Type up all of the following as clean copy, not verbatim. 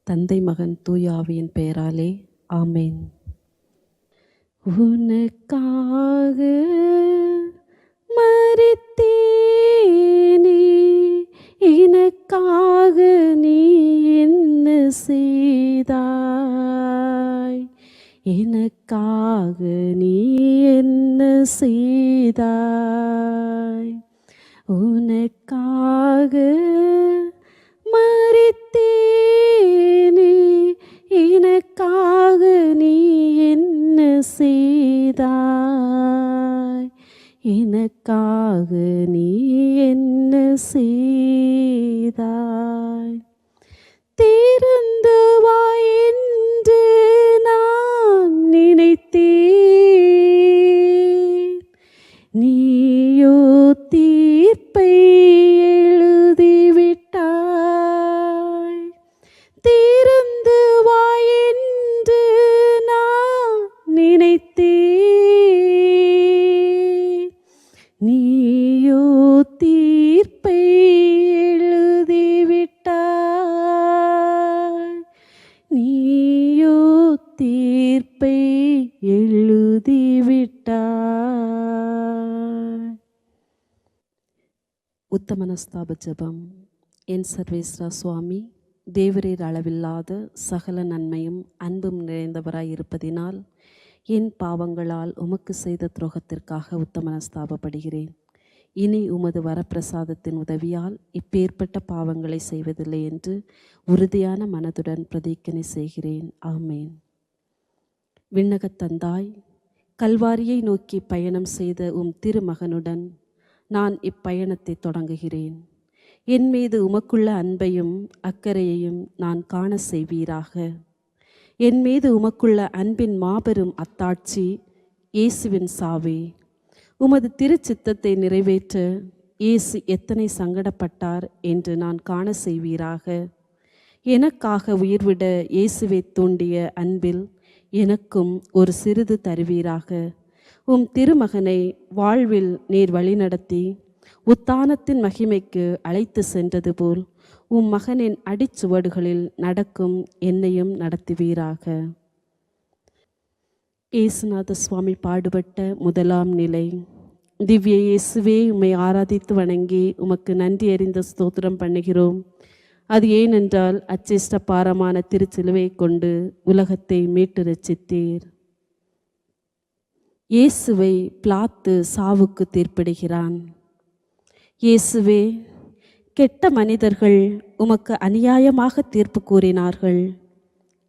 தந்தை மகன் தூய ஆவியின் பெயராலே ஆமேன். உனக்காக மரித்தேனே, எனக்காக நீ என்ன செய்தாய், எனக்காக நீ என்ன செய்தாய், உனக்காக மரித்தேனே, எனக்காக நீ என்ன செய்தாய், எனக்காக நீ என்ன செய்தாய். திறந்து வா என்று நான் நினைத்தேன், நீயோ தீர்ப்பை எழுதிவிட்டாய். திறந்து வா என்று நான் நினைத்தேன், நீயோ தீர்ப்பை எழுதிவிட்டாய், நீயோ தீர்ப்பை எழுதிவிட்டாய். உத்தமனஸ்தாப ஜெபம். என் சர்வேஸ்வரா சுவாமி, தேவரீர் அளவில்லாத சகல நன்மையும் அன்பும் நிறைந்தவராய் இருப்பதினால் என் பாவங்களால் உமக்கு செய்த துரோகத்திற்காக உத்தமனஸ்தாபப்படுகிறேன். இனி உமது வரப்பிரசாதத்தின் உதவியால் இப்பேற்பட்ட பாவங்களை செய்வதில்லை என்று உறுதியான மனதுடன் பிரதிக்கனை செய்கிறேன். ஆமேன். விண்ணகத் தந்தாய், கல்வாரியை நோக்கி பயணம் செய்த திருமகனுடன் நான் இப்பயணத்தை தொடங்குகிறேன். என் மீது உமக்குள்ள அன்பையும் அக்கறையையும் நான் காண செய்வீராக. என் மீது உமக்குள்ள அன்பின் மாபெரும் அத்தாட்சி இயேசுவின் சாவே. உமது திருச்சித்தத்தை நிறைவேற்ற இயேசு எத்தனை சங்கடப்பட்டார் என்று நான் காண செய்வீராக. எனக்காக உயிர்விட இயேசுவை தூண்டிய அன்பில் எனக்கும் ஒரு சிறிது தருவீராக. திருமகனை வாழ்வில் நீர் வழிநடத்தி உத்தானத்தின் மகிமைக்கு அழைத்து சென்றது போல் மகனின் அடிச்சுவடுகளில் நடக்கும் என்னையும் நடத்துவீராக. இயேசுநாத சுவாமி பாடுபட்ட முதலாம் நிலை. திவ்ய இயேசுவே, உம்மை ஆராதித்து வணங்கி உமக்கு நன்றி அறிந்த ஸ்தோத்திரம் பண்ணுகிறோம். அது ஏனென்றால் அச்சிஷ்ட பாரமான திருச்சிலுவை கொண்டு உலகத்தை மீட்டு ரட்சித்தீர். இயேசுவை பிலாத்து சாவுக்கு தீர்ப்பிடுகிறான். இயேசுவே, கெட்ட மனிதர்கள் உமக்கு அநியாயமாக தீர்ப்பு கூறினார்கள்.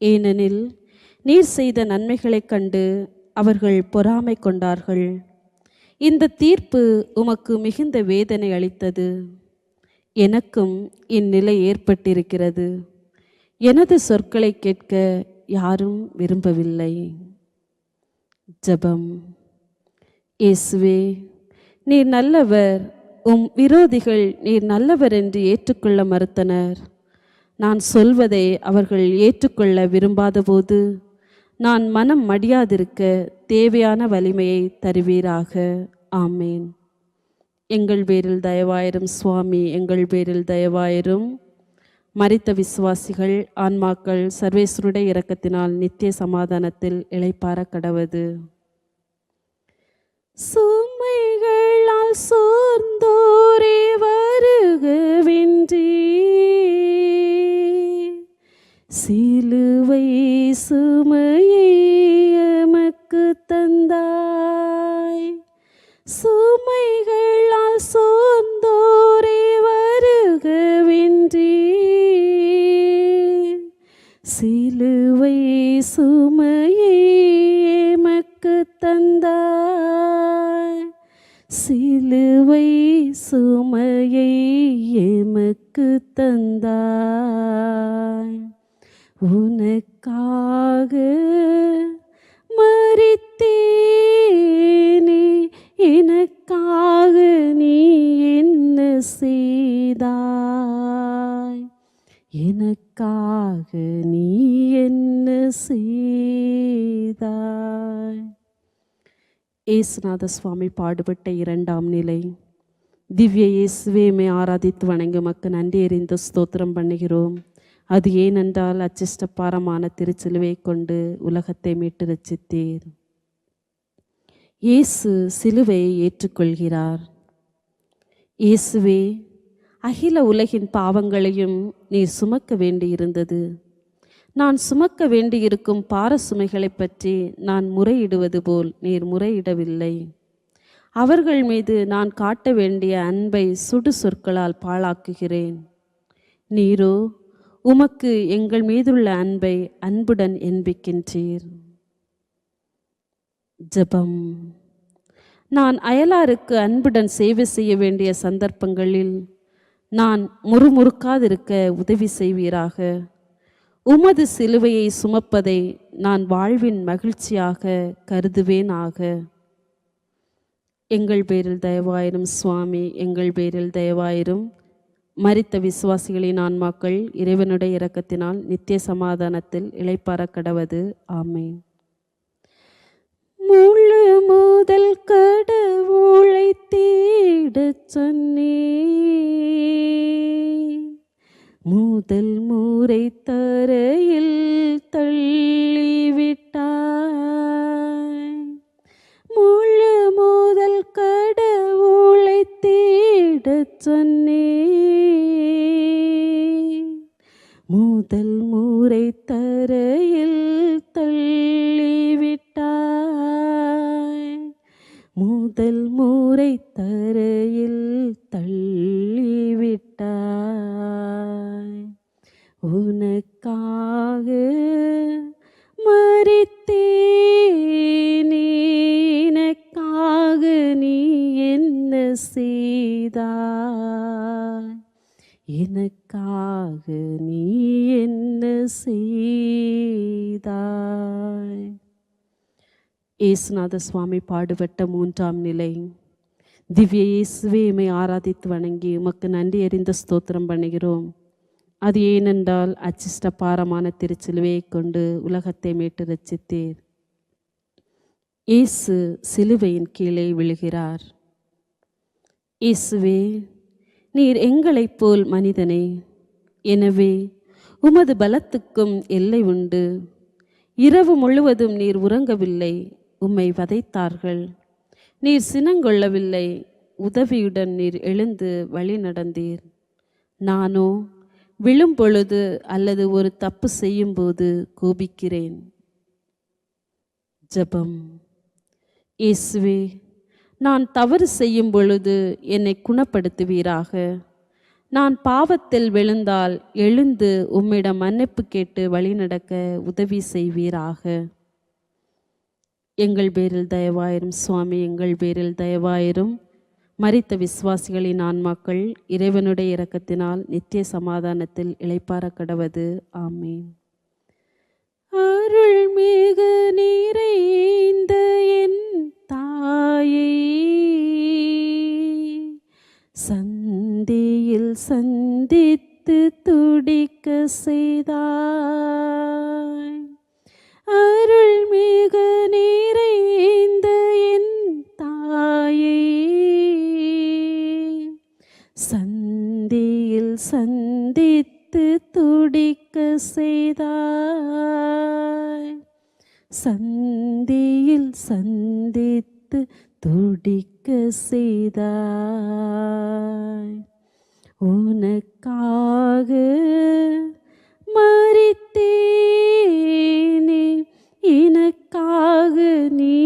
ஏனெனில் நீர் செய்த நன்மைகளைக் கண்டு அவர்கள் பொறாமை கொண்டார்கள். இந்த தீர்ப்பு உமக்கு மிகுந்த வேதனை அளித்தது. எனக்கும் இந்நிலை ஏற்பட்டிருக்கிறது. எனது சொற்களை கேட்க யாரும் விரும்பவில்லை. ஜெபம். இயேசுவே, நீர் நல்லவர். விரோதிகள் நீர் நல்லவர் என்று ஏற்றுக்கொள்ள மறுத்தனர். நான் சொல்வதை அவர்கள் ஏற்றுக்கொள்ள விரும்பாத போது நான் மனம் மடியாதிருக்க தேவையான வலிமையை தருவீராக. ஆமேன். எங்கள் பேரில் தயவாயிரும் சுவாமி, எங்கள் பேரில் தயவாயிரும். மரித்த விசுவாசிகள் ஆன்மாக்கள் சர்வேஸ்வருடைய இரக்கத்தினால் நித்திய சமாதானத்தில் இளைப்பாற கடவது. சுமைகளால் சோர்ந்தோரே வருகவென்றி சிலுவை சுமையை எமக்கு தந்தாய். சுமைகளால் சோர்ந்தோரே வருகவென்றி சிலுவை சுமையை எமக்கு தந்தாய். சிலுவை சுமையை எமக்கு தந்தாய். உனக்காக மரித்தேனே, எனக்காக நீ என்ன செய்தாய், எனக்காக நீ என்ன செய்தாய். இயேசுநாத சுவாமி பாடுபட்ட இரண்டாம் நிலை. திவ்ய இயேசுவே, உம்மை ஆராதித்து வணங்கி உமக்கு நன்றி அறிந்து ஸ்தோத்திரம் பண்ணுகிறோம். அது ஏனென்றால் அச்சிஷ்டப்பாரமான திருச்சிலுவை கொண்டு உலகத்தை மீட்டு ரட்சித்தீர். இயேசு சிலுவையை ஏற்றுக்கொள்கிறார். இயேசுவே, அகில உலகின் பாவங்களையும் நீர் சுமக்க வேண்டியிருந்தது. நான் சுமக்க வேண்டியிருக்கும் பார சுமைகளை பற்றி நான் முறையிடுவது போல் நீர் முறையிடவில்லை. அவர்கள் மீது நான் காட்ட வேண்டிய அன்பை சுடு சொற்களால் பாழாக்குகிறேன். நீரோ உமக்கு எங்கள் மீதுள்ள அன்பை அன்புடன் என்பிக்கின்றீர். ஜெபம். நான் அயலாருக்கு அன்புடன் சேவை செய்ய வேண்டிய சந்தர்ப்பங்களில் நான் முறுமுறுக்காதிருக்க உதவி செய்வீராக. உமது சிலுவையை சுமப்பதை நான் வாழ்வின் மகிழ்ச்சியாக கருதுவேனாக. எங்கள் பேரில் தயவாயிரும் சுவாமி, எங்கள் பேரில் தயவாயிரும். மரித்த விசுவாசிகளின் ஆன்மாக்கள் இறைவனுடைய இரக்கத்தினால் நித்திய சமாதானத்தில் இளைப்பாற கடவது. ஆமென். முழு முதல் கடவுளை தேடச் சொன்னேன், முதல் முறை தரையில் தள்ளிவிட்டாய். முழு முதல் கடவுளை தேடச் சொன்னேன், முதல் முறை தரையில் தள்ளிவிட்டாய். முதல் முறை தரையில் தள்ளிவிட்டாய். உனக்காக மரித்தேனே, எனக்காக நீ என்ன செய்தாய்? எனக்காக நீ என்ன செய்தாய்? இயேசுநாத சுவாமி பாடுபட்ட 3ஆம் நிலை. திவ்ய இயேசுவே, உம்மை ஆராதித்து வணங்கி உமக்கு நன்றி அறிந்த ஸ்தோத்திரம் பண்ணுகிறோம். அது ஏனென்றால் அச்சிஷ்ட பாரமான திருச்சிலுவையை கொண்டு உலகத்தை மீட்டு ரட்சித்தீர். இயேசு சிலுவையின் கீழே விழுகிறார். இயேசுவே, நீர் எங்களைப் போல் மனிதனே, எனவே உமது பலத்துக்கும் எல்லை உண்டு. இரவு முழுவதும் நீர் உறங்கவில்லை, உம்மை வதைத்தார்கள். நீர் சினங்கொள்ளவில்லை, உதவியுடன் நீர் எழுந்து வழி நடந்தீர். நானோ விழும் பொழுது அல்லது ஒரு தப்பு செய்யும்போது கோபிக்கிறேன். ஜெபம். இயேசுவே, நான் தவறு செய்யும் பொழுது என்னை குணப்படுத்துவீராக. நான் பாவத்தில் விழுந்தால் எழுந்து உம்மிடம் மன்னிப்பு கேட்டு வழிநடக்க உதவி செய்வீராக. எங்கள் பேரில் தயவாயிரும் சுவாமி, எங்கள் பேரில் தயவாயிரும். மரித்த விசுவாசிகளின் ஆன்மாக்கள் இறைவனுடைய இரக்கத்தினால் நித்திய சமாதானத்தில் இளைப்பாற கடவது. ஆமீன். அருள்மிகு நிறைந்த என் தாயே, சந்தியில் சந்தித்து துடிக்க செய்தாய். அருள்மிகு நிறைந்த என் தாயே, சந்தியில் சந்தித்து துடிக்க செய்தாய். சந்தியில் சந்தித்து துடிக்க செய்தாய். உனக்காக மரித்தேனே, எனக்காக நீ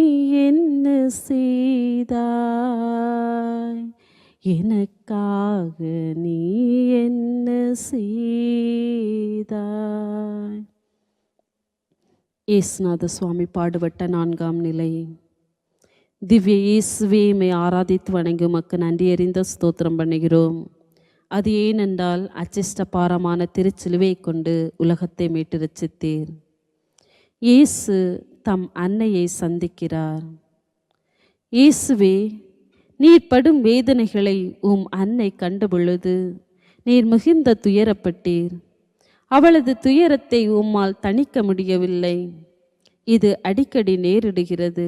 என்ன செய்தாய்? எனக்காக நீ என்ன செய்தாய்? இயேசுநாத சுவாமி பாடுபட்ட 4ஆம் நிலை. திவ்ய இயேசுவே, உம்மை ஆராதித்து வணங்கி உமக்கு நன்றி அறிந்த ஸ்தோத்திரம் பண்ணுகிறோம். அது ஏனென்றால் அச்சிஷ்ட பாரமான திருச்சிலுவை கொண்டு உலகத்தை மீட்டு ரட்சித்தீர். இயேசு தம் அன்னையை சந்திக்கிறார். இயேசுவே, நீர் படும் வேதனைகளை உம் அன்னை கண்டபொழுது நீர் மிகுந்த துயரப்பட்டீர். அவளது துயரத்தை உம்மால் தணிக்க முடியவில்லை. இது அடிக்கடி நேரிடுகிறது.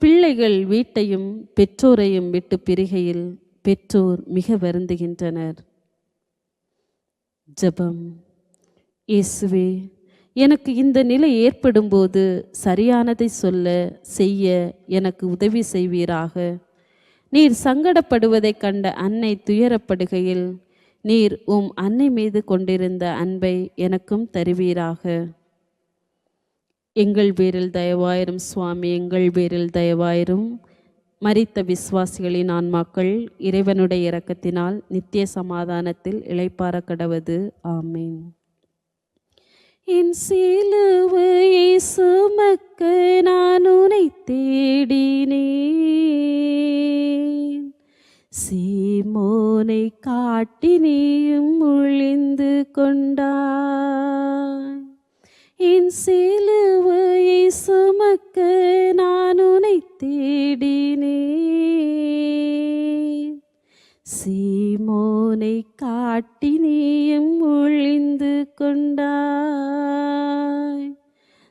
பிள்ளைகள் வீட்டையும் பெற்றோரையும் விட்டு பிரிகையில் பெற்றோர் மிக வருந்துகின்றனர். ஜெபம். இயேசுவே, எனக்கு இந்த நிலை ஏற்படும்போது சரியானதை சொல்ல செய்ய எனக்கு உதவி செய்வீராக. நீர் சங்கடப்படுவதைக் கண்ட அன்னை துயரப்படுகையில் நீர் உம் அன்னை மீது கொண்டிருந்த அன்பை எனக்கும் தருவீராக. எங்கள் பேரில் தயவாயிரும் சுவாமி, எங்கள் பேரில் தயவாயிரும். மரித்த விசுவாசிகளின் ஆன்மாக்கள் இறைவனுடைய இரக்கத்தினால் நித்திய சமாதானத்தில் இளைப்பாற கடவது. ஆமீன். என் சிலுவையை சுமக்க நான் உன்னை தேடினேன், சீமோனை காட்டி நீயும் ஒளிந்து கொண்டாய். என் சிலுவையை சுமக்க நான் உன்னை தேடினேன், சீமோனை காட்டி நீயும் ஒளிந்து கொண்டாய்.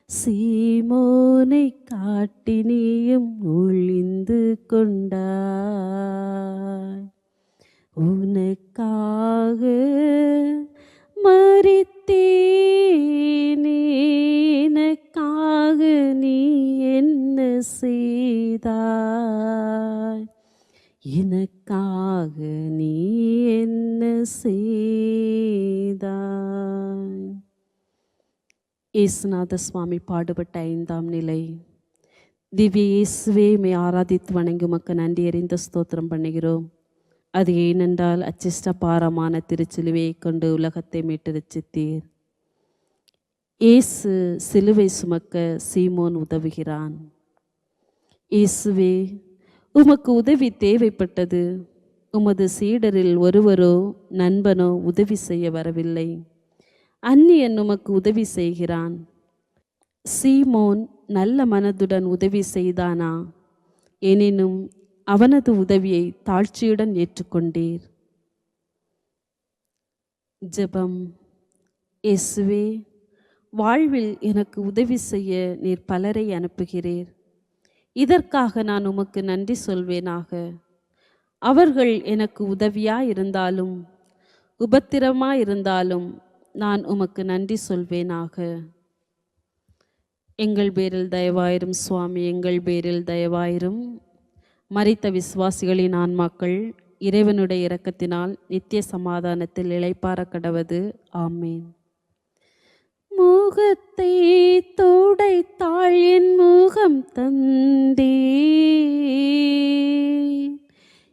சீமோனை காட்டி நீயும் ஒளிந்து கொண்டாய். உனக்காக மரித்தேனே, எனக்காக நீ என்ன செய்தாய், எனக்காக நீ என்ன செய்தாய். இயேசுநாத சுவாமி பாடுபட்ட 5ஆம் நிலை. திவ்ய இயேசுவே, மை ஆராதித்து வணங்கி உமக்கு நன்றி அறிந்த ஸ்தோத்திரம் பண்ணுகிறோம். அது ஏனென்றால் அச்சிஷ்ட பாரமான திருச்சிலுவையை கொண்டு உலகத்தை மீட்டு ரட்சித்தீர். இயேசு சிலுவை சுமக்க சீமோன் உதவுகிறான். இயேசுவே, உமக்கு உதவி தேவைப்பட்டது. உமது சீடரில் ஒருவரோ நண்பனோ உதவி செய்ய வரவில்லை. அந்நியன் உமக்கு உதவி செய்கிறான். சீமோன் நல்ல மனதுடன் உதவி செய்தானா? எனினும் அவனது உதவியை தாழ்ச்சியுடன் ஏற்றுக்கொண்டீர். ஜெபம். இயேசுவே, வாழ்வில் எனக்கு உதவி செய்ய நீர் பலரை அனுப்புகிறீர். இதற்காக நான் உமக்கு நன்றி சொல்வேனாக. அவர்கள் எனக்கு உதவியாயிருந்தாலும் உபத்திரமாயிருந்தாலும் நான் உமக்கு நன்றி சொல்வேனாக. எங்கள் பேரில் தயவாயிரும் சுவாமி, எங்கள் பேரில் தயவாயிரும். மரித்த விசுவாசிகளின் ஆன்மாக்கள் இறைவனுடைய இரக்கத்தினால் நித்திய சமாதானத்தில் இளைப்பாற கடவது. ஆமீன். முகத்தை துடைத்தாள் என் முகம் தந்தே,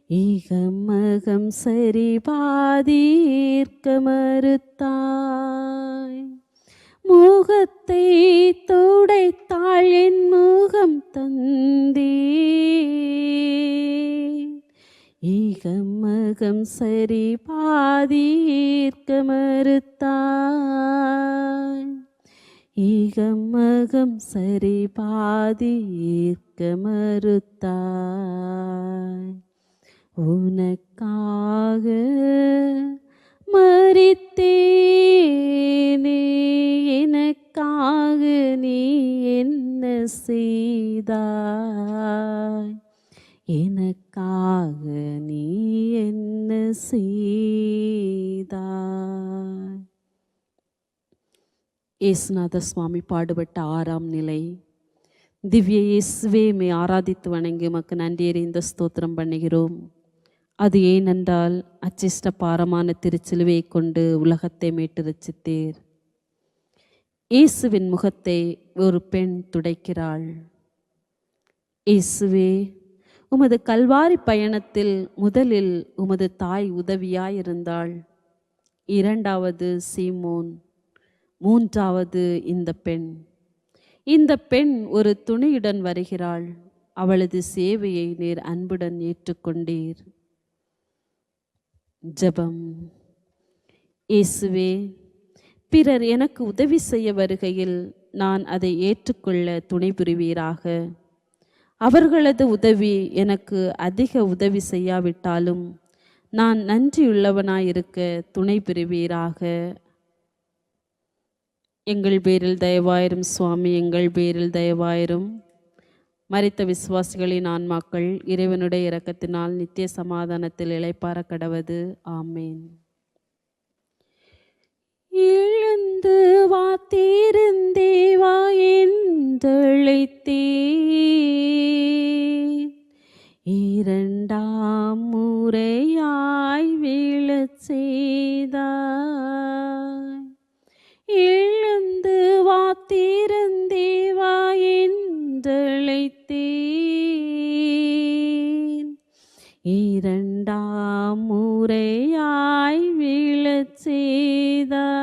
ஈகமகம் சரிபாதீர்க்க மறுத்தாய். முகத்தை துடைத்தாள் என் முகம் தந்தே, ஈகமகம் சரிபாதீர்க்க மறுத்தாய். ஈகமகம் சரிபாதீர்க்க மறுத்தாய். உனக்காக மரித்தேனே, எனக்காக நீ என்ன செய்தாய், எனக்காக நீ என்ன செய்தாய். இயேசுநாத சுவாமி பாடுபட்ட 6ஆம் நிலை. திவ்ய இயேசுவே, மை ஆராதித்து வணங்கி உமக்கு நன்றி அறிந்த ஸ்தோத்திரம் பண்ணுகிறோம். அது ஏனென்றால் அச்சிஷ்ட பாரமான திருச்சிலுவையை கொண்டு உலகத்தை மீட்டு ரட்சித்தீர். இயேசுவின் முகத்தை ஒரு பெண் துடைக்கிறாள். இயேசுவே, உமது கல்வாரி பயணத்தில் முதலில் உமது தாய் உதவியாயிருந்தாள். 2வது சீமோன், 3வது இந்த பெண். இந்த பெண் ஒரு துணியுடன் வருகிறாள். அவளது சேவையை நீர் அன்புடன் ஏற்றுக்கொண்டீர். ஜெபம். இயேசுவே, பிறர் எனக்கு உதவி செய்ய வருகையில் நான் அதை ஏற்றுக்கொள்ள துணை புரிவீராக. அவர்களது உதவி எனக்கு அதிக உதவி செய்யாவிட்டாலும் நான் நன்றியுள்ளவனாயிருக்க துணை புரிவீராக. எங்கள் பேரில் தயவாயிரும் சுவாமி, எங்கள் பேரில் தயவாயிரும். மரித்த விசுவாசிகளின் ஆன்மாக்கள் இறைவனுடைய இரக்கத்தினால் நித்திய சமாதானத்தில் இளைப்பாற கடவது. ஆமேன். எழுந்து வாத்திருந்தேவா என்றழைத்தே, இரண்டாம் முறையாய் விழச் செய்தாய். எழுந்து வாத்திருந்தேவா என்றழைத்தேன், இரண்டாம் முறையாய் விழச் செய்தாய்.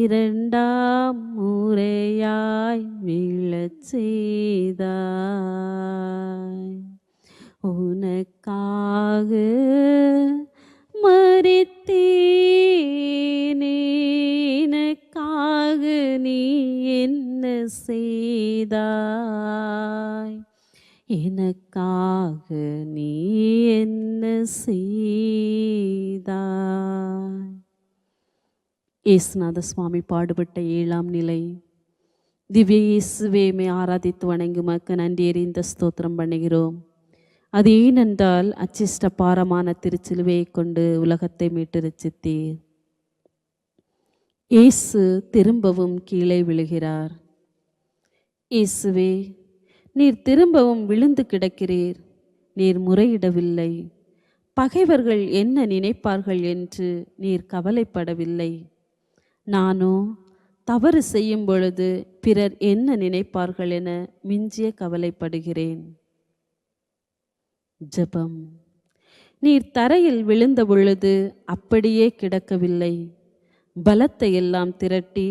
இரண்டாம் முறையாய் விழச் செய்தாய். உனக்காக மரித்தேனே, எனக்காக நீ என்ன செய்தாய்? எனக்காக நீ என்ன செய்தாய்? இயேசுநாத சுவாமி பாடுபட்ட 7ஆம் நிலை. திவ்ய இயேசுவே, உம்மை ஆராதித்து வணங்கி உமக்கு நன்றி எறிந்த ஸ்தோத்திரம் பண்ணுகிறோம். அது ஏனென்றால் அச்சிஷ்ட பாரமான திருச்சிலுவையை கொண்டு உலகத்தை மீட்டு ரட்சித்தீர். இயேசு திரும்பவும் கீழே விழுகிறார். இயேசுவே, நீர் திரும்பவும் விழுந்து கிடக்கிறீர். நீர் முறையிடவில்லை. பகைவர்கள் என்ன நினைப்பார்கள் என்று நீர் கவலைப்படவில்லை. நானோ தவறு செய்யும் பொழுது பிறர் என்ன நினைப்பார்கள் என மிஞ்சிய கவலைப்படுகிறேன். ஜெபம். நீர் தரையில் விழுந்த பொழுது அப்படியே கிடக்கவில்லை. பலத்தை எல்லாம் திரட்டி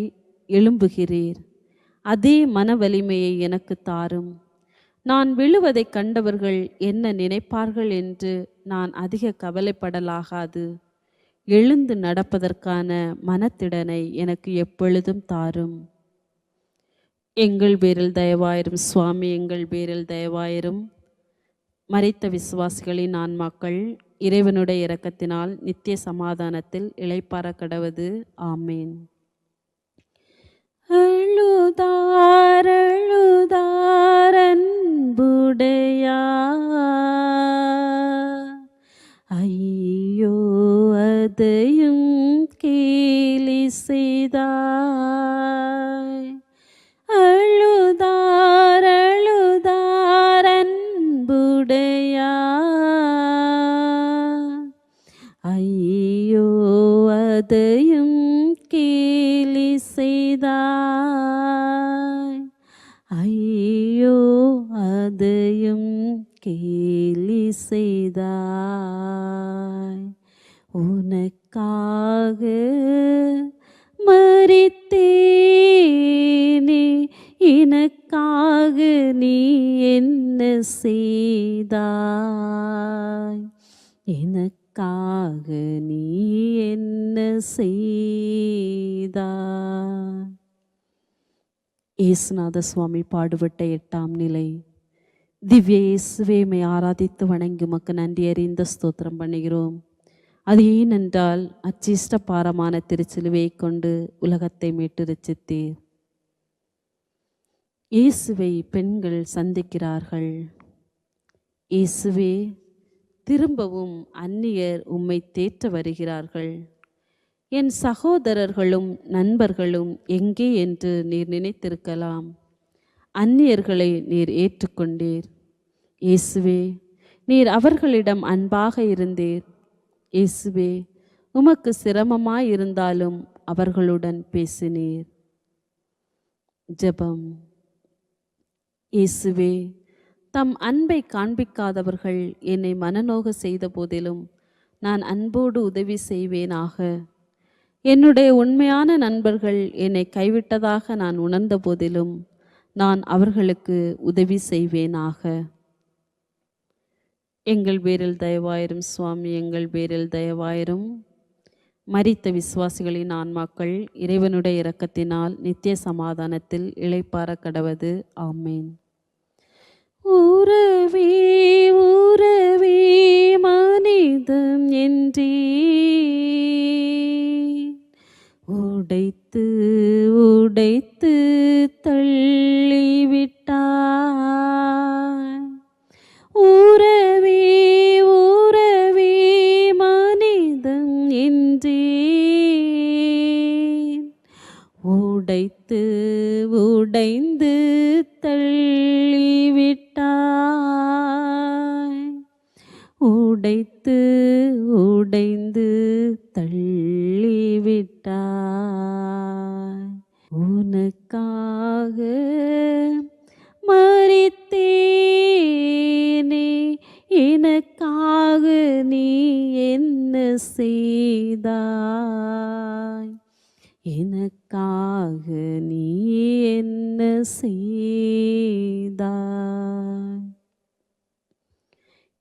எழும்புகிறீர். அதே மன வலிமையை எனக்கு தாரும். நான் விழுவதை கண்டவர்கள் என்ன நினைப்பார்கள் என்று நான் அதிக கவலைப்படலாகாது. எழுந்து நடப்பதற்கான மனத்திடனை எனக்கு எப்பொழுதும் தாரும். எங்கள் பேரில் தயவாயிரும் சுவாமி, எங்கள் பேரில் தயவாயிரும். மரித்த விசுவாசிகளின் ஆன்மாக்கள் இறைவனுடைய இரக்கத்தினால் நித்திய சமாதானத்தில் இளைப்பாற கடவது. ஆமேன். அழுதார் அழுதார் அன்புடையார், ஐயோ அதையும் கேலி செய்தாய். அழுதார் அழுதார் அன்புடையார், ஐயோ அதையும் கேலி செய்தாய். ஐயோ அதையும் கேலி செய்தாய். உனக்காக மரித்தேனே, எனக்காக நீ என்ன செய்தாய்? எனக்காக நீ என்ன செய்தாய்? இயேசுநாத சுவாமி பாடுபட்ட 8ஆம் நிலை. திவ்ய இயேசுவே, உம்மை ஆராதித்து வணங்கி உமக்கு நன்றி அறிந்த ஸ்தோத்திரம் பண்ணுகிறோம். அது ஏனென்றால் அச்சிஷ்ட பாரமான திருச்சிலுவையை கொண்டு உலகத்தை மீட்டு ரட்சித்தீர். இயேசுவை பெண்கள் சந்திக்கிறார்கள். இயேசுவே, திரும்பவும் அந்நியர் உம்மை தேற்ற வருகிறார்கள். என் சகோதரர்களும் நண்பர்களும் எங்கே என்று நீர் நினைத்திருக்கலாம். அந்நியர்களை நீர் ஏற்றுக்கொண்டீர். இயேசுவே, நீர் அவர்களிடம் அன்பாக இருந்தீர். இயேசுவே, உமக்கு சிரமமாயிருந்தாலும் அவர்களுடன் பேசினீர். ஜெபம். இயேசுவே, தம் அன்பை காண்பிக்காதவர்கள் என்னை மனநோக செய்த போதிலும் நான் அன்போடு உதவி செய்வேனாக. என்னுடைய உண்மையான நண்பர்கள் என்னை கைவிட்டதாக நான் உணர்ந்த போதிலும் நான் அவர்களுக்கு உதவி செய்வேனாக. எங்கள் பேரில் தயவாயிரும் சுவாமி, எங்கள் பேரில் தயவாயிரும். மரித்த விசுவாசிகளின் ஆன்மாக்கள் இறைவனுடைய இரக்கத்தினால் நித்திய சமாதானத்தில் இளைப்பாற கடவது. ஆமேன். உறவே உறவே மனிதம் என்றே உடைத்து உடைத்து தள்ளிவிட்டாய். உறவே உறவே மனிதம் என்றே தள்ளிவிட்டாய். உடைத்து உடைந்து தள்ளிவிட்டாய். உனக்காக மரித்தேனே, எனக்காக நீ என்ன செய்தாய்? எனக்காக நீ என்ன செய்தாய்?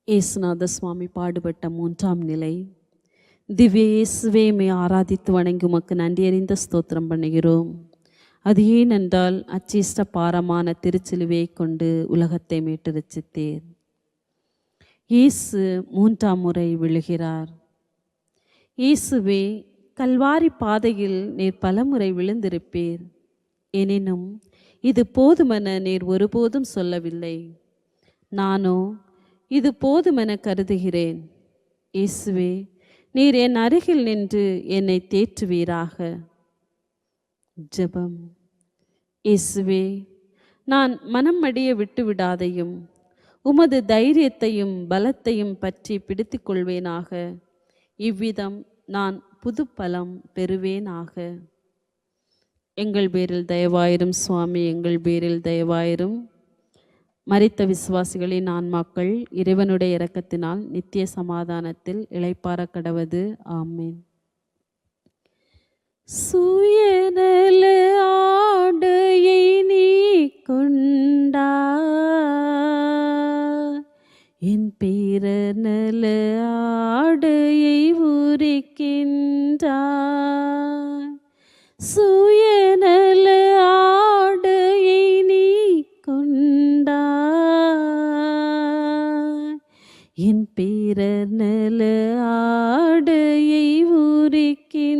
இயேசுநாத சுவாமி பாடுபட்ட 3ஆம் நிலை. திவ்ய இயேசுவே, உம்மை ஆராதித்து வணங்கி உமக்கு நன்றியறிந்த ஸ்தோத்திரம் பண்ணுகிறோம். அது ஏனென்றால் அச்சிஷ்ட பாரமான திருச்சிலுவையை கொண்டு உலகத்தை மீட்டு ரட்சித்தீர். இயேசு 3ஆம் முறை விழுகிறார். இயேசுவே, கல்வாரி பாதையில் நீர் பலமுறை விழுந்திருப்பீர். எனினும் இது போதுமென நீர் ஒருபோதும் சொல்லவில்லை. நானோ இது போதுமென கருதுகிறேன். இயேசுவே, நீர் என் அருகில் நின்று என்னை தேற்றுவீராக. ஜெபம். இயேசுவே, நான் மனம் அடிய விட்டுவிடாதையும் உமது தைரியத்தையும் பலத்தையும் பற்றி பிடித்து கொள்வேனாக. இவ்விதம் நான் புது பலம் பெறுவேனாக. எங்கள் பேரில் தயவாயிரும் சுவாமி, எங்கள் பேரில் தயவாயிரும். மரித்த விசுவாசிகளின் ஆன்மாக்கள் இறைவனுடைய இரக்கத்தினால் நித்திய சமாதானத்தில் இளைப்பாற கடவது. ஆமேன். சுயநல ஆடையை நீ கொண்டாய், என் பிறர் நல ஆடையை உரிக்கின்றாய். சுயநல ஆடையை நீ கொண்டாய், என் பிறர் நல ஆடையை உரிக்கின்றாய்.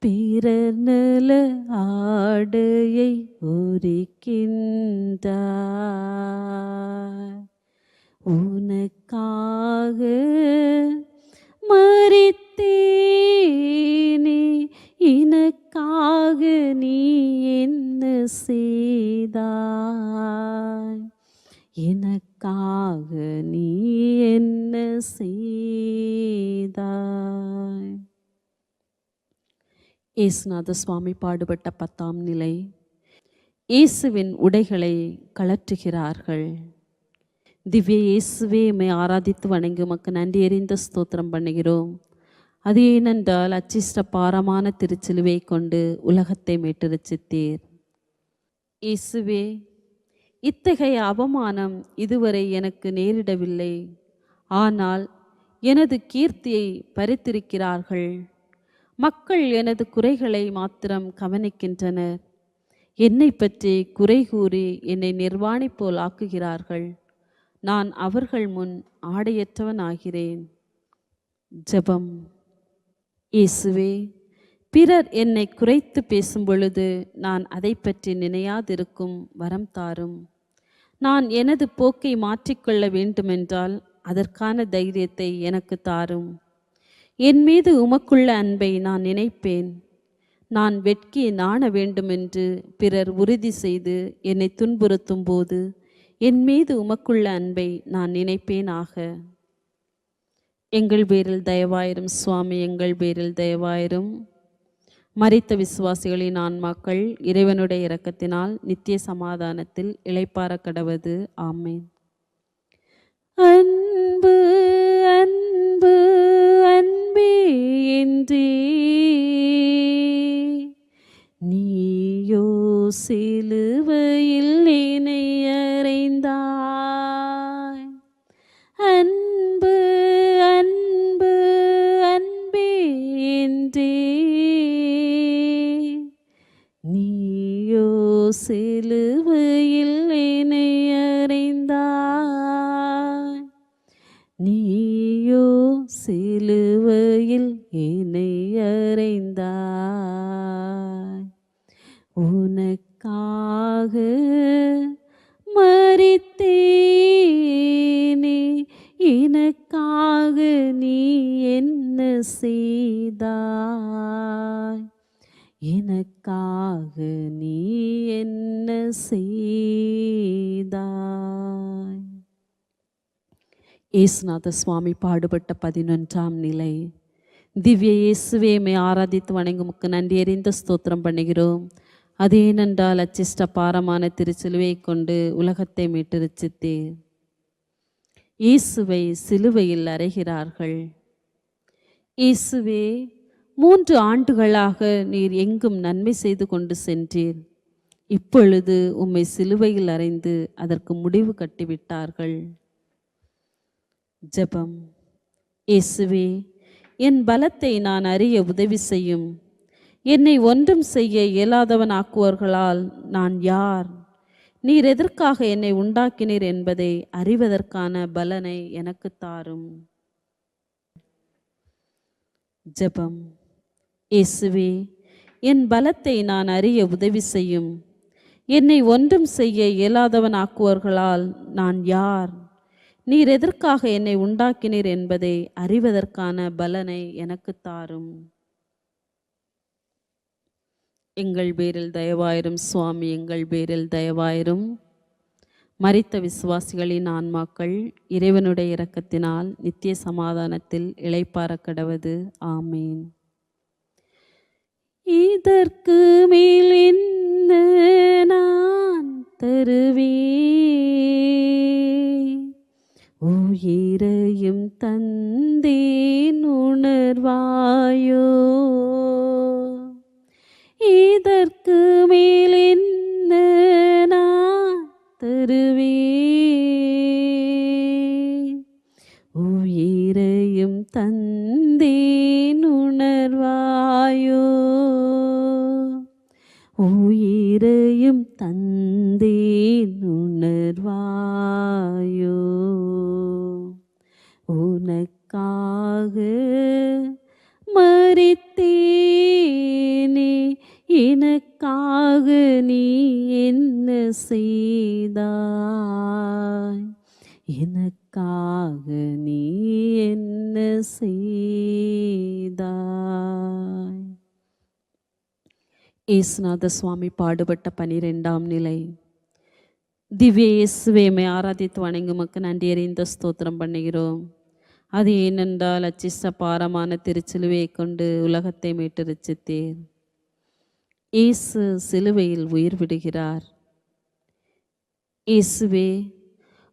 பிறர் நல ஆடையை உரிக்கின்றாய். உனக்காக மரித்தேனே, எனக்காக நீ என்ன செய்தாய்? எனக்காக நீ என்ன செய்தாய்? இயேசுநாத சுவாமி பாடுபட்ட 10ஆம் நிலை. இயேசுவின் உடைகளை கழற்றுகிறார்கள். திவ்ய இயேசுவே, உம்மை ஆராதித்து வணங்கி உமக்கு நன்றியறிந்த ஸ்தோத்திரம் பண்ணுகிறோம். அது ஏனென்றால் அச்சிஷ்ட பாரமான திருச்சிலுவை கொண்டு உலகத்தை மீட்டு ரட்சித்தீர். இயேசுவே, இத்தகைய அவமானம் இதுவரை எனக்கு நேரிடவில்லை. ஆனால் எனது கீர்த்தியை பறித்திருக்கிறார்கள். மக்கள் எனது குறைகளை மாத்திரம் கவனிக்கின்றனர். என்னை பற்றி குறை கூறி என்னை நிர்வாணி போல் ஆக்குகிறார்கள். நான் அவர்கள் முன் ஆடையற்றவன் ஆகிறேன். ஜெபம். இயேசுவே, பிறர் என்னை குறைத்து பேசும் பொழுது நான் அதை பற்றி நினையாதிருக்கும் வரம் தாரும். நான் எனது போக்கை மாற்றிக்கொள்ள வேண்டுமென்றால் அதற்கான தைரியத்தை எனக்கு தாரும். என் மீது உமக்குள்ள அன்பை நான் நினைப்பேன். நான் வெட்கி நாண வேண்டுமென்று பிறர் உறுதி செய்து என்னை துன்புறுத்தும் போது என் மீது உமக்குள்ள அன்பை நான் நினைப்பேனாக. எங்கள் பேரில் தயவாயிரும் சுவாமி, எங்கள் பேரில் தயவாயிரும். மரித்த விசுவாசிகளின் ஆன்மாக்கள் இறைவனுடைய இரக்கத்தினால் நித்திய சமாதானத்தில் இளைப்பாற கடவது. ஆமேன். அன்பு அன்பு அன்பே என்றே நீயோ சிலுவையில் என்னை அறைந்தாய். அன்பு அன்பு அன்பே என்றே நீயோ சிலுவையில் என்னை அறைந்தாய். நீயோ சிலுவையில் என்னை அறைந்தாய். உனக்காக மரித்தேனே, எனக்காக நீ என்ன செய்தாய்? எனக்காக நீ செய்தாய். இயேசுநாத சுவாமி பாடுபட்ட 11ஆம் நிலை. திவ்ய இயேசுவே, மை ஆராதித்து வணங்குமுக்கு நன்றி அறிந்த ஸ்தோத்திரம் பண்ணுகிறோம். அது ஏனென்றால் அச்சிஷ்ட பாரமான திருச்சிலுவையை கொண்டு உலகத்தை மீட்டு ரட்சித்தீர். இயேசுவை சிலுவையில் அறைகிறார்கள். இயேசுவே, 3 ஆண்டுகளாக நீர் எங்கும் நன்மை செய்து கொண்டு சென்றீர். இப்பொழுது உம்மை சிலுவையில் அறைந்து அதற்கு முடிவு கட்டிவிட்டார்கள். ஜெபம். இயேசுவே, என் பலத்தை நான் அறிய உதவி செய்யும். என்னை ஒன்றும் செய்ய இயலாதவன் ஆக்குவர்களால் நான் யார்? நீர் எதற்காக என்னை உண்டாக்கினீர் என்பதை அறிவதற்கான பலனை எனக்கு தாரும். ஜெபம். இயேசுவே, என் பலத்தை நான் அறிய உதவி செய்யும். என்னை ஒன்றும் செய்ய இயலாதவன் ஆக்குவர்களால் நான் யார்? நீர் எதற்காக என்னை உண்டாக்கினீர் என்பதை அறிவதற்கான பலனை எனக்கு தாரும். எங்கள் பேரில் தயவாயிரும் சுவாமி, எங்கள் பேரில் தயவாயிரும். மரித்த விசுவாசிகளின் ஆன்மாக்கள் இறைவனுடைய இரக்கத்தினால் நித்திய சமாதானத்தில் இளைப்பாற கடவது. ஆமீன். இதற்கு மேல் என்ன நான் தருவேன்? உயிரையும் தந்தேன் உணர்வாயோ? இதற்கு மேல் என்ன நான் தருவேன்? உயிரையும் தந்தேன் உணர்வாயோ? உயிரையும் தந்தேன் உணர்வாயோ? உனக்காக மரித்தேனே, எனக்காக நீ என்ன செய்தாய்? எனக்காக நீ என்ன செய்தாய்? இயேசுநாத சுவாமி பாடுபட்ட 12ஆம் நிலை. திவ்ய இயேசுவே, மை ஆராதித்து வணங்குமக்கு நன்றி அறிந்த ஸ்தோத்திரம் பண்ணுகிறோம். அது ஏனென்றால் அச்சிஷ்ட பாரமான திருச்சிலுவையை கொண்டு உலகத்தை மீட்டு ரட்சித்தீர். இயேசு சிலுவையில் உயிர் விடுகிறார். இயேசுவே,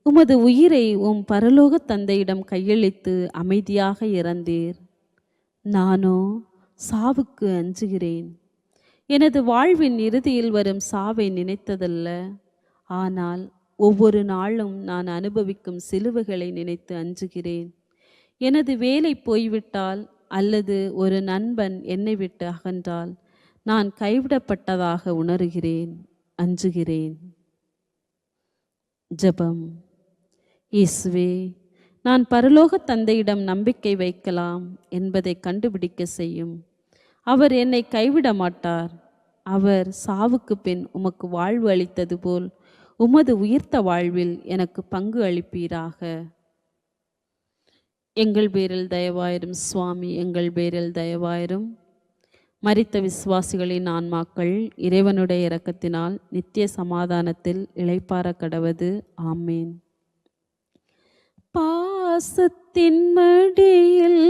உமது உயிரை உம் பரலோக தந்தையிடம் கையளித்து அமைதியாக இறந்தீர். நானோ சாவுக்கு அஞ்சுகிறேன். எனது வாழ்வின் இறுதியில் வரும் சாவை நினைத்ததல்ல, ஆனால் ஒவ்வொரு நாளும் நான் அனுபவிக்கும் சிலுவைகளை நினைத்து அஞ்சுகிறேன். எனது வேலை போய்விட்டால் அல்லது ஒரு நண்பன் என்னை விட்டு அகன்றால் நான் கைவிடப்பட்டதாக உணர்கிறேன், அஞ்சுகிறேன். ஜெபம். இயேசுவே, நான் பரலோக தந்தையிடம் நம்பிக்கை வைக்கலாம் என்பதை கண்டுபிடிக்க செய்யும். அவர் என்னை கைவிட மாட்டார். அவர் சாவுக்கு பின் உமக்கு வாழ்வு அளித்தது போல் உமது உயிர்த்த வாழ்வில் எனக்கு பங்கு அளிப்பீராக. எங்கள் பேரில் தயவாயிரும் சுவாமி, எங்கள் பேரில் தயவாயிரும். மரித்த விசுவாசிகளின் ஆன்மாக்கள் இறைவனுடைய இரக்கத்தினால் நித்திய சமாதானத்தில் இளைப்பாற கடவது. ஆமேன். பாசத்தின் மடியில்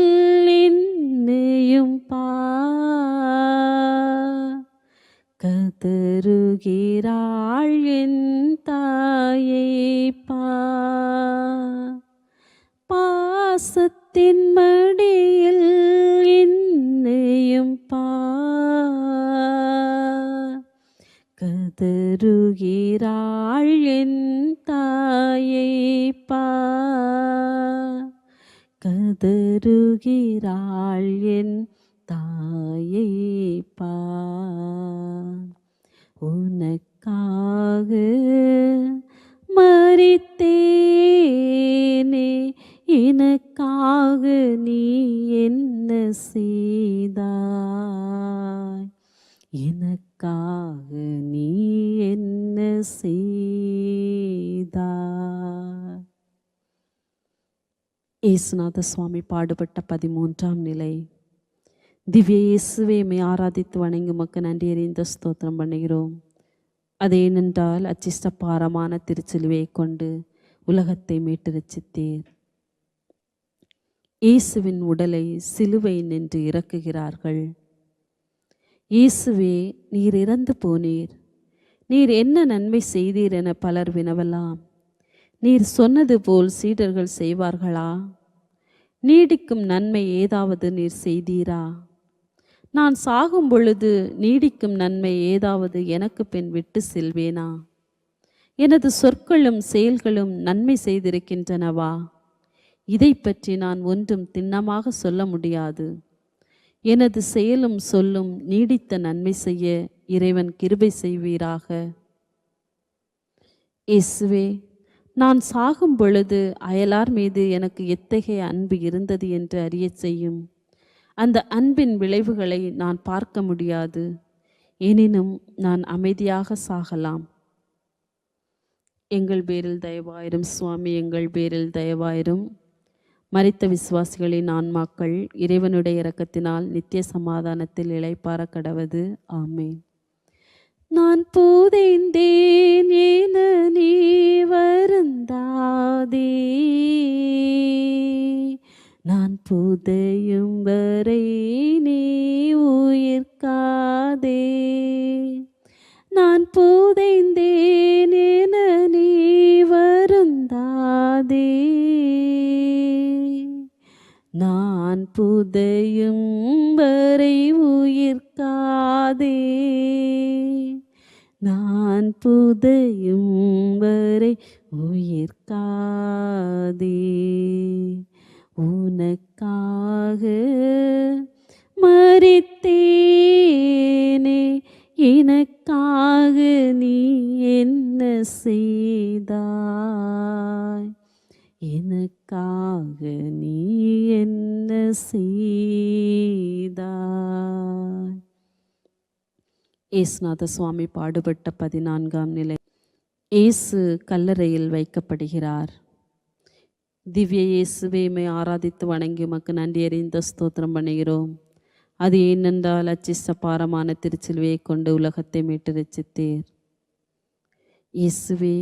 என்னையும் கதறுகிறாள் என் தாயை பாசத்தின் மடியில் என்னையும் கதறுகிறாள் என் தாயை கதறுகிறாள் என் தாயை உனக்காக மரித்தேனே, எனக்காக நீ என்ன செய்தாய்? எனக்காக நீ என்ன செய்தாய்? இயேசுநாத சுவாமி பாடுபட்ட 13ஆம் நிலை. திவ்ய இயேசுவே, மை ஆராதித்து வணங்கி உமக்கு நன்றி அறிந்த ஸ்தோத்திரம் பண்ணுகிறோம். அது ஏனென்றால் அச்சிஷ்ட பாரமான திருச்சிலுவையை கொண்டு உலகத்தை மீட்டு ரட்சித்தீர். இயேசுவின் உடலை சிலுவை நின்று இறக்குகிறார்கள். இயேசுவே, நீர் இறந்து போனீர், நீர் என்ன நன்மை செய்தீர் என பலர் வினவலாம். நீர் சொன்னது போல் சீடர்கள் செய்வார்களா? நீடிக்கும் நன்மை ஏதாவது நீர் செய்தீரா? நான் சாகும் பொழுது நீடிக்கும் நன்மை ஏதாவது எனக்கு பின் விட்டு செல்வேனா? எனது சொற்களும் செயல்களும் நன்மை செய்திருக்கின்றனவா? இதை பற்றி நான் ஒன்றும் திண்ணமாக சொல்ல முடியாது. எனது செயலும் சொல்லும் நீடித்த நன்மை செய்ய இறைவன் கிருபை செய்வீராக. இயேசுவே, நான் சாகும் பொழுது அயலார் மீது எனக்கு எத்தகைய அன்பு இருந்தது என்று அறிய செய்யும். அந்த அன்பின் விளைவுகளை நான் பார்க்க முடியாது. எனினும் நான் அமைதியாக சாகலாம். எங்கள் பேரில் தயவாயிரும் சுவாமி, எங்கள் பேரில் தயவாயிரும். மரித்த விசுவாசிகளின் ஆன்மாக்கள் இறைவனுடைய இரக்கத்தினால் நித்திய சமாதானத்தில் இளைப்பாற கடவது. ஆமென். நான் புதைந்தேன் என நீ வருந்தாதே, நான் புதையும் வரை நீ உயிர்க்காதே. நான் புதைந்தேன் என நீ வருந்தாதே, நான் புதையும் வரை உயிர்க்காதே. நான் புதையும் வரை உயிர்க்காதே. உனக்காக மரித்தேனே, எனக்காக நீ என்ன செய்தாய்? எனக்காக நீ என்ன செய்தாய்? இயேசுநாத சுவாமி பாடுபட்ட 14ஆம் நிலை. இயேசு கல்லறையில் வைக்கப்படுகிறார். திவ்ய இயேசுவே, உம்மை ஆராதித்து வணங்கி உமக்கு நன்றி அறிந்த ஸ்தோத்திரம் பண்ணுகிறோம். அது ஏனென்றால் அச்சிஷ்ட பாரமான திருச்சிலுவையை கொண்டு உலகத்தை மீட்டு ரட்சித்தீர். இயேசுவே,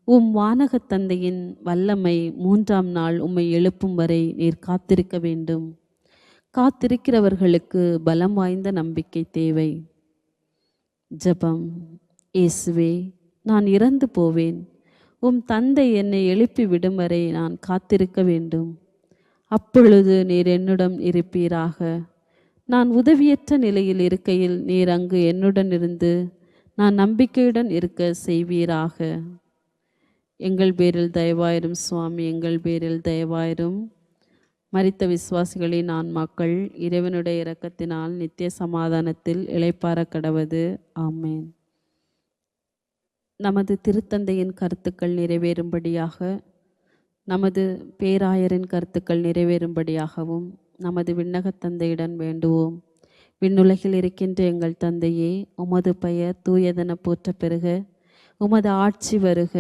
உம் வானக தந்தையின் வல்லமை 3ஆம் நாள் உம்மை எழுப்பும் வரை நீர் காத்திருக்க வேண்டும். காத்திருக்கிறவர்களுக்கு பலம் வாய்ந்த நம்பிக்கை தேவை. ஜெபம். இயேசுவே, நான் இறந்து போவேன். உம் தந்தை என்னை எழுப்பி விடும் வரை நான் காத்திருக்க வேண்டும். அப்பொழுது நீர் என்னுடன் இருப்பீராக. நான் உதவியற்ற நிலையில் இருக்கையில் நீர் அங்கு என்னுடன் இருந்து நான் நம்பிக்கையுடன் இருக்க செய்வீராக. எங்கள் பேரில் தயவாயிரும் சுவாமி, எங்கள் பேரில் தயவாயிரும். மரித்த விசுவாசிகளின் ஆன்மாக்கள் இறைவனுடைய இரக்கத்தினால் நித்திய சமாதானத்தில் இளைப்பாற கடவது. ஆமேன். நமது திருத்தந்தையின் கருத்துக்கள் நிறைவேறும்படியாக, நமது பேராயரின் கருத்துக்கள் நிறைவேறும்படியாகவும் நமது விண்ணகத் தந்தையிடம் வேண்டுவோம். விண்ணுலகில் இருக்கின்ற எங்கள் தந்தையே, உமது பெயர் தூயதென போற்ற பெறுக. உமது ஆட்சி வருக.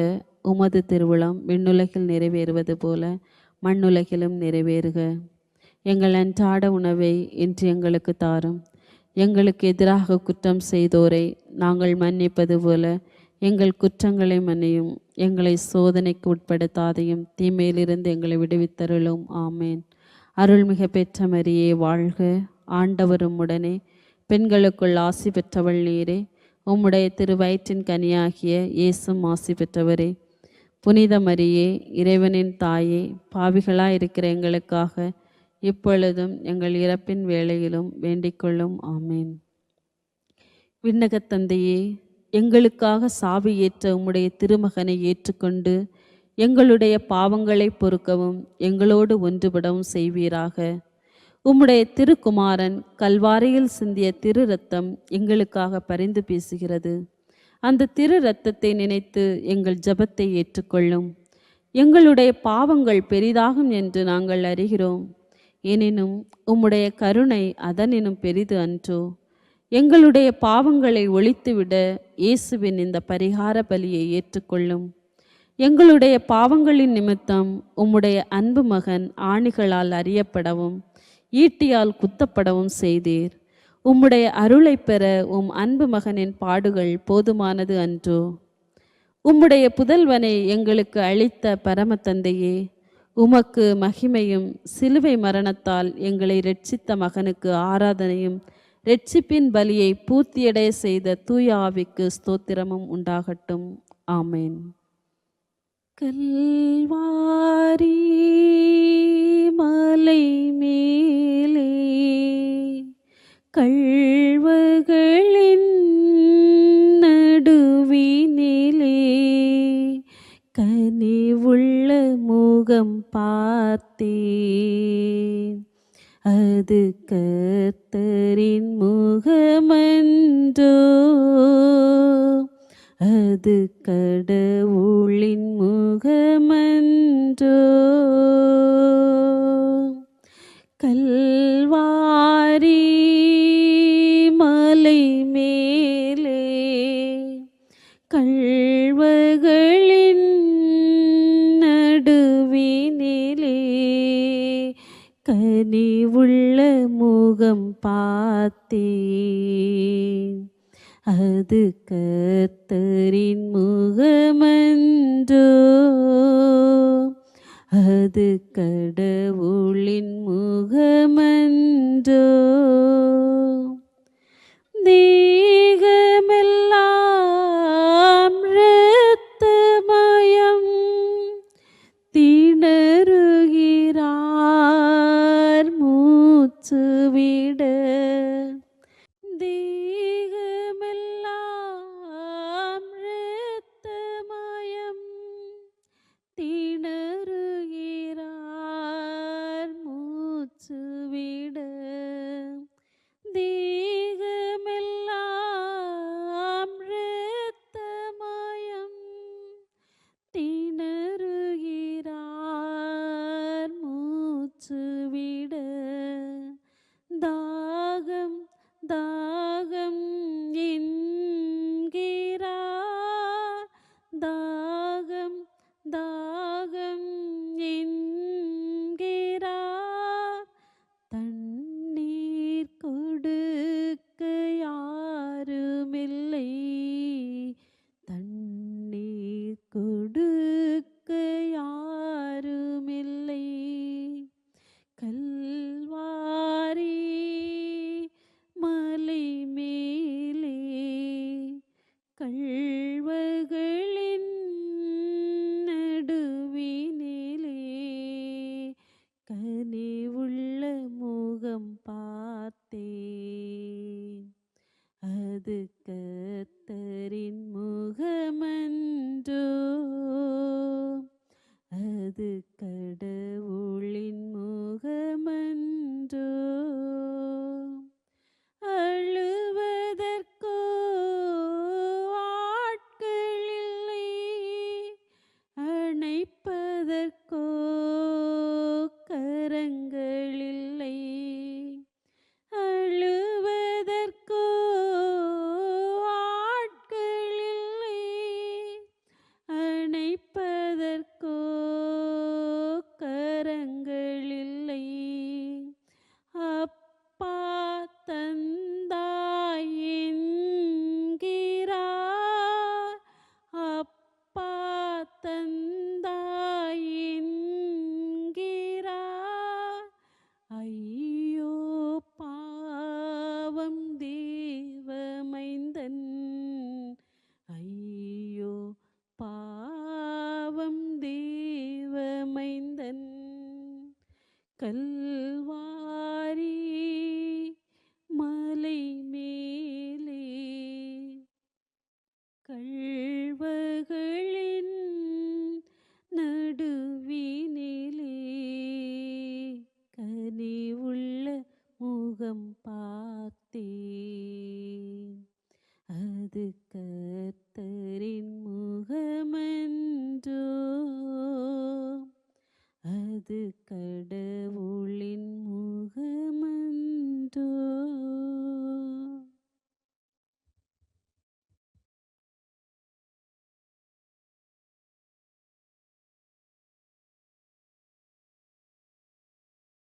உமது திருவுளம் விண்ணுலகில் நிறைவேறுவது போல மண்ணுலகிலும் நிறைவேறுக. எங்கள் அன்றாட உணவை இன்று எங்களுக்கு தாரும். எங்களுக்கு எதிராக குற்றம் செய்தோரை நாங்கள் மன்னிப்பது போல எங்கள் குற்றங்களை மன்னியும். எங்களை சோதனைக்கு உட்படுத்தாதையும் தீமையிலிருந்து எங்களை விடுவித்தருளும். ஆமேன். அருள்மிக பெற்ற மரியே வாழ்க. ஆண்டவரும் உடனே, பெண்களுக்குள் ஆசி பெற்றவள் நீரே. உம்முடைய திருவயிற்றின் கனியாகிய இயேசும் ஆசி பெற்றவரே. புனித மரியே, இறைவனின் தாயே, பாவிகளாயிருக்கிற எங்களுக்காக இப்பொழுதும் எங்கள் இறப்பின் வேளையிலும் வேண்டிக்கொள்ளும். ஆமேன். விண்ணகத் தந்தையே, எங்களுக்காக சாவி ஏற்ற உம்முடைய திருமகனை ஏற்றுக்கொண்டு எங்களுடைய பாவங்களை பொறுக்கவும் எங்களோடு ஒன்றுபடவும் செய்வீராக. உம்முடைய திருக்குமாரன் கல்வாரியில் சிந்திய திரு இரத்தம் எங்களுக்காக பரிந்து பேசுகிறது. அந்த திரு இரத்தத்தை நினைத்து எங்கள் ஜெபத்தை ஏற்றுக்கொள்ளும். எங்களுடைய பாவங்கள் பெரிதாகும் என்று நாங்கள் அறிகிறோம். எனினும் உம்முடைய கருணை அதனினும் பெரிது அன்றோ? எங்களுடைய பாவங்களை ஒழித்துவிட இயேசுவின் இந்த பரிகார பலியை ஏற்றுக்கொள்ளும். எங்களுடைய பாவங்களின் நிமித்தம் உம்முடைய அன்பு மகன் ஆணிகளால் அறியப்படவும் ஈட்டியால் குத்தப்படவும் செய்தீர். உம்முடைய அருளைப் பெற உம் அன்பு மகனின் பாடுகள் போதுமானது அன்றோ? உம்முடைய புதல்வனை எங்களுக்கு அளித்த பரம தந்தையே, உமக்கு மகிமையும் சிலுவை மரணத்தால் எங்களை இரட்சித்த மகனுக்கு ஆராதனையும் இரட்சிப்பின் பலியை பூர்த்தியடைய செய்த தூய ஆவிக்கு ஸ்தோத்திரமும் உண்டாகட்டும். ஆமேன். கல்வாரி மலை மேலே கள்வர்களின் நடுவினிலே கனிவுள்ள முகம் பார்த்தேன், அது கர்த்தரின் முகமன்றோ, அது கடவுளின் முகமன்றோ. கல்வாரி மலை மேலே கள்வர்களின் நடுவினிலே கனிவுள்ள முகம் பார்த்தேன், அது கர்த்தரின்